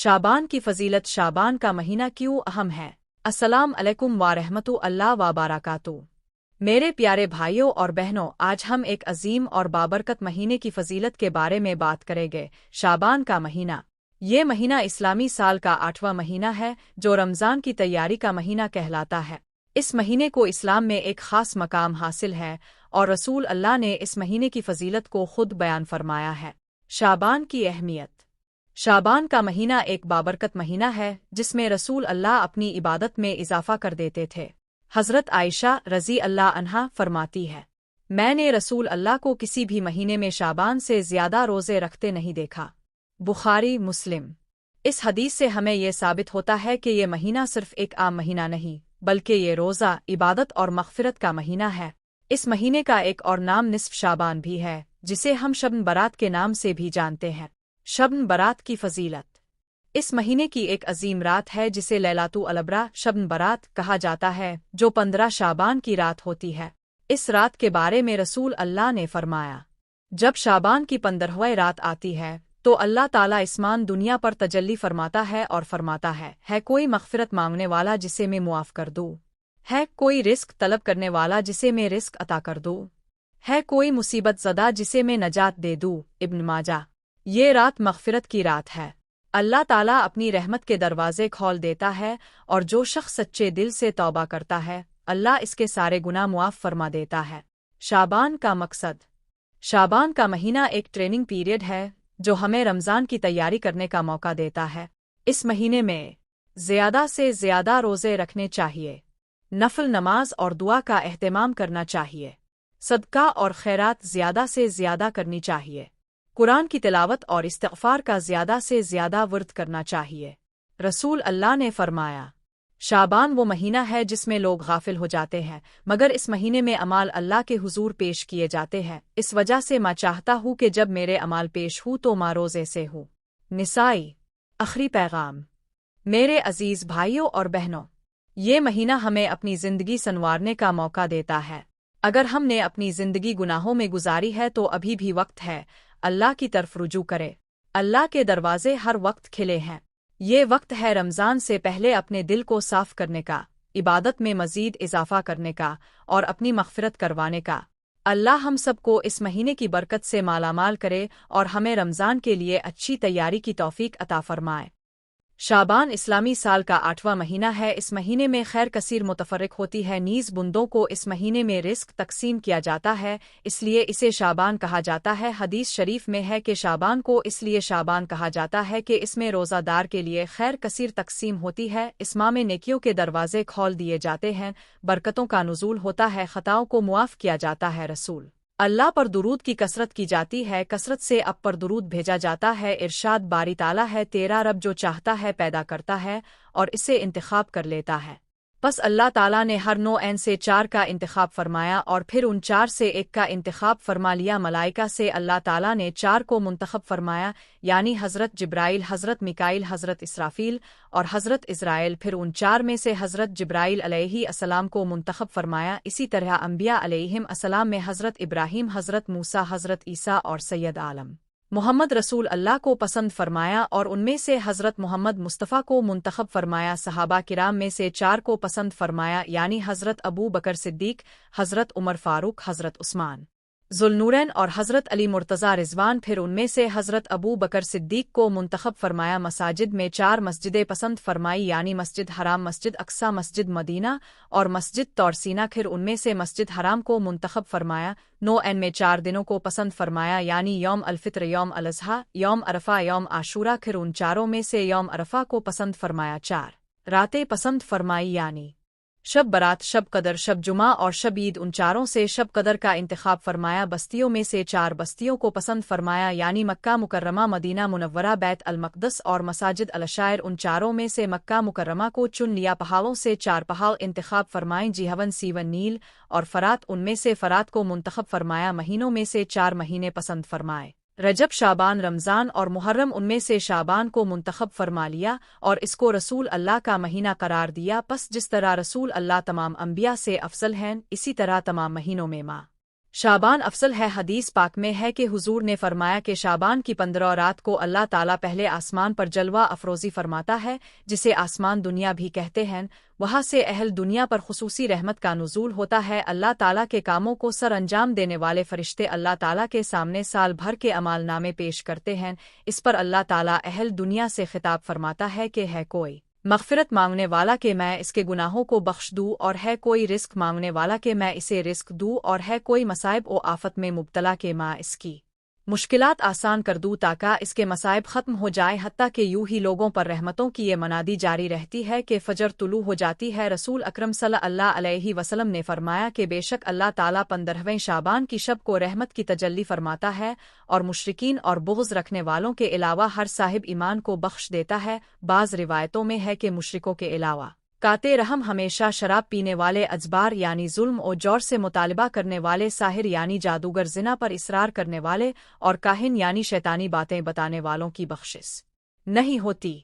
شعبان کی فضیلت۔ شعبان کا مہینہ کیوں اہم ہے؟ السلام علیکم ورحمۃ اللہ وبرکاتہ۔ میرے پیارے بھائیوں اور بہنوں، آج ہم ایک عظیم اور بابرکت مہینے کی فضیلت کے بارے میں بات کریں گے، شعبان کا مہینہ۔ یہ مہینہ اسلامی سال کا 8واں مہینہ ہے جو رمضان کی تیاری کا مہینہ کہلاتا ہے۔ اس مہینے کو اسلام میں ایک خاص مقام حاصل ہے اور رسول اللہ نے اس مہینے کی فضیلت کو خود بیان فرمایا ہے۔ شعبان کی اہمیت۔ شعبان کا مہینہ ایک بابرکت مہینہ ہے جس میں رسول اللہ اپنی عبادت میں اضافہ کر دیتے تھے۔ حضرت عائشہ رضی اللہ عنہا فرماتی ہے، میں نے رسول اللہ کو کسی بھی مہینے میں شعبان سے زیادہ روزے رکھتے نہیں دیکھا۔ بخاری مسلم۔ اس حدیث سے ہمیں یہ ثابت ہوتا ہے کہ یہ مہینہ صرف ایک عام مہینہ نہیں بلکہ یہ روزہ، عبادت اور مغفرت کا مہینہ ہے۔ اس مہینے کا ایک اور نام نصف شعبان بھی ہے جسے ہم شب برات کے نام سے بھی جانتے ہیں۔ شب برات کی فضیلت۔ اس مہینے کی ایک عظیم رات ہے جسے لیلۃ البراء شب برات کہا جاتا ہے جو 15 شعبان کی رات ہوتی ہے۔ اس رات کے بارے میں رسول اللہ نے فرمایا، جب شعبان کی 15ویں رات آتی ہے تو اللہ تعالیٰ اسمان دنیا پر تجلی فرماتا ہے اور فرماتا ہے کوئی مغفرت مانگنے والا جسے میں معاف کر دوں، ہے کوئی رزق طلب کرنے والا جسے میں رزق عطا کر دوں، ہے کوئی مصیبت زدہ جسے میں نجات دے دوں۔ ابن ماجہ۔ یہ رات مغفرت کی رات ہے۔ اللہ تعالیٰ اپنی رحمت کے دروازے کھول دیتا ہے اور جو شخص سچے دل سے توبہ کرتا ہے اللہ اس کے سارے گناہ معاف فرما دیتا ہے۔ شعبان کا مقصد۔ شعبان کا مہینہ ایک ٹریننگ پیریڈ ہے جو ہمیں رمضان کی تیاری کرنے کا موقع دیتا ہے۔ اس مہینے میں زیادہ سے زیادہ روزے رکھنے چاہیے، نفل نماز اور دعا کا اہتمام کرنا چاہیے، صدقہ اور خیرات زیادہ سے زیادہ کرنی چاہیے، قرآن کی تلاوت اور استغفار کا زیادہ سے زیادہ ورد کرنا چاہیے۔ رسول اللہ نے فرمایا، شعبان وہ مہینہ ہے جس میں لوگ غافل ہو جاتے ہیں مگر اس مہینے میں اعمال اللہ کے حضور پیش کیے جاتے ہیں، اس وجہ سے میں چاہتا ہوں کہ جب میرے اعمال پیش ہوں تو میں روزے سے ہوں۔ نسائی۔ آخری پیغام۔ میرے عزیز بھائیوں اور بہنوں، یہ مہینہ ہمیں اپنی زندگی سنوارنے کا موقع دیتا ہے۔ اگر ہم نے اپنی زندگی گناہوں میں گزاری ہے تو ابھی بھی وقت ہے اللہ کی طرف رجوع کرے۔ اللہ کے دروازے ہر وقت کھلے ہیں۔ یہ وقت ہے رمضان سے پہلے اپنے دل کو صاف کرنے کا، عبادت میں مزید اضافہ کرنے کا اور اپنی مغفرت کروانے کا۔ اللہ ہم سب کو اس مہینے کی برکت سے مالا مال کرے اور ہمیں رمضان کے لیے اچھی تیاری کی توفیق عطا فرمائے۔ شعبان اسلامی سال کا 8واں مہینہ ہے۔ اس مہینے میں خیر کثیر متفرق ہوتی ہے، نیز بندوں کو اس مہینے میں رزق تقسیم کیا جاتا ہے، اس لیے اسے شعبان کہا جاتا ہے۔ حدیث شریف میں ہے کہ شعبان کو اس لیے شعبان کہا جاتا ہے کہ اس میں روزہ دار کے لیے خیر کثیر تقسیم ہوتی ہے، اس ماہ میں نیکیوں کے دروازے کھول دیے جاتے ہیں، برکتوں کا نزول ہوتا ہے، خطاؤں کو معاف کیا جاتا ہے، رسول اللہ پر درود کی کثرت کی جاتی ہے، کثرت سے اب پر درود بھیجا جاتا ہے۔ ارشاد باری تعالیٰ ہے، تیرا رب جو چاہتا ہے پیدا کرتا ہے اور اسے انتخاب کر لیتا ہے۔ پس اللہ تعالیٰ نے ہر نوع سے 4 کا انتخاب فرمایا اور پھر ان 4 سے ایک کا انتخاب فرما لیا۔ ملائکہ سے اللہ تعالیٰ نے 4 کو منتخب فرمایا، یعنی حضرت جبرائیل، حضرت میکائیل، حضرت اسرافیل اور حضرت عزرائیل۔ پھر ان 4 میں سے حضرت جبرائیل علیہ السلام کو منتخب فرمایا۔ اسی طرح انبیاء علیہم السلام میں حضرت ابراہیم، حضرت موسیٰ، حضرت عیسیٰ اور سید عالم محمد رسول اللہ کو پسند فرمایا اور ان میں سے حضرت محمد مصطفیٰ کو منتخب فرمایا۔ صحابہ کرام میں سے 4 کو پسند فرمایا، یعنی حضرت ابو بکر صدیق، حضرت عمر فاروق، حضرت عثمان ذوالنورین اور حضرت علی مرتضیٰ رضوان۔ پھر ان میں سے حضرت ابو بکر صدیق کو منتخب فرمایا۔ مساجد میں 4 مسجدیں پسند فرمائی، یعنی مسجد حرام، مسجد اقصیٰ، مسجد مدینہ اور مسجد طور سینا۔ پھر ان میں سے مسجد حرام کو منتخب فرمایا۔ 9 میں 4 دنوں کو پسند فرمایا، یعنی یوم الفطر، یوم الاضحیٰ، یوم عرفہ، یوم عاشوراء۔ پھر ان 4 میں سے یوم عرفہ کو پسند فرمایا۔ 4 راتیں پسند فرمائی، یعنی شب برات، شب قدر، شب جمعہ اور شب عید۔ ان 4 سے شب قدر کا انتخاب فرمایا۔ بستیوں میں سے 4 بستیوں کو پسند فرمایا، یعنی مکہ مکرمہ، مدینہ منورہ، بیت المقدس اور مساجد العشائر۔ ان 4 میں سے مکہ مکرمہ کو چن لیا۔ پہاڑوں سے 4 پہاڑ انتخاب فرمائیں، جیہون، سیون، نیل اور فرات۔ ان میں سے فرات کو منتخب فرمایا۔ مہینوں میں سے 4 مہینے پسند فرمائے، رجب، شعبان، رمضان اور محرم۔ ان میں سے شعبان کو منتخب فرما لیا اور اس کو رسول اللہ کا مہینہ قرار دیا۔ پس جس طرح رسول اللہ تمام انبیاء سے افضل ہیں، اسی طرح تمام مہینوں میں ماہ شعبان افضل ہے۔ حدیث پاک میں ہے کہ حضور نے فرمایا کہ شعبان کی 15 رات کو اللہ تعالیٰ پہلے آسمان پر جلوہ افروزی فرماتا ہے، جسے آسمان دنیا بھی کہتے ہیں، وہاں سے اہل دنیا پر خصوصی رحمت کا نزول ہوتا ہے۔ اللہ تعالیٰ کے کاموں کو سر انجام دینے والے فرشتے اللہ تعالیٰ کے سامنے سال بھر کے اعمال نامے پیش کرتے ہیں۔ اس پر اللہ تعالیٰ اہل دنیا سے خطاب فرماتا ہے کہ ہے کوئی مغفرت مانگنے والا کہ میں اس کے گناہوں کو بخش دوں، اور ہے کوئی رزق مانگنے والا کہ میں اسے رزق دوں، اور ہے کوئی مصائب و آفت میں مبتلا کہ میں اس کی مشکلات آسان کر دوں تاکہ اس کے مصائب ختم ہو جائے، حتیٰ کہ یوں ہی لوگوں پر رحمتوں کی یہ منادی جاری رہتی ہے کہ فجر طلوع ہو جاتی ہے۔ رسول اکرم صلی اللہ علیہ وسلم نے فرمایا کہ بے شک اللہ تعالیٰ 15ویں شعبان کی شب کو رحمت کی تجلی فرماتا ہے، اور مشرکین اور بغض رکھنے والوں کے علاوہ ہر صاحب ایمان کو بخش دیتا ہے۔ بعض روایتوں میں ہے کہ مشرکوں کے علاوہ قاطع رحم ہمیشہ شراب پینے والے، اجبار یعنی ظلم و جور سے مطالبہ کرنے والے، ساحر یعنی جادوگر، زنا پر اصرار کرنے والے، اور کاہن یعنی شیطانی باتیں بتانے والوں کی بخشش نہیں ہوتی۔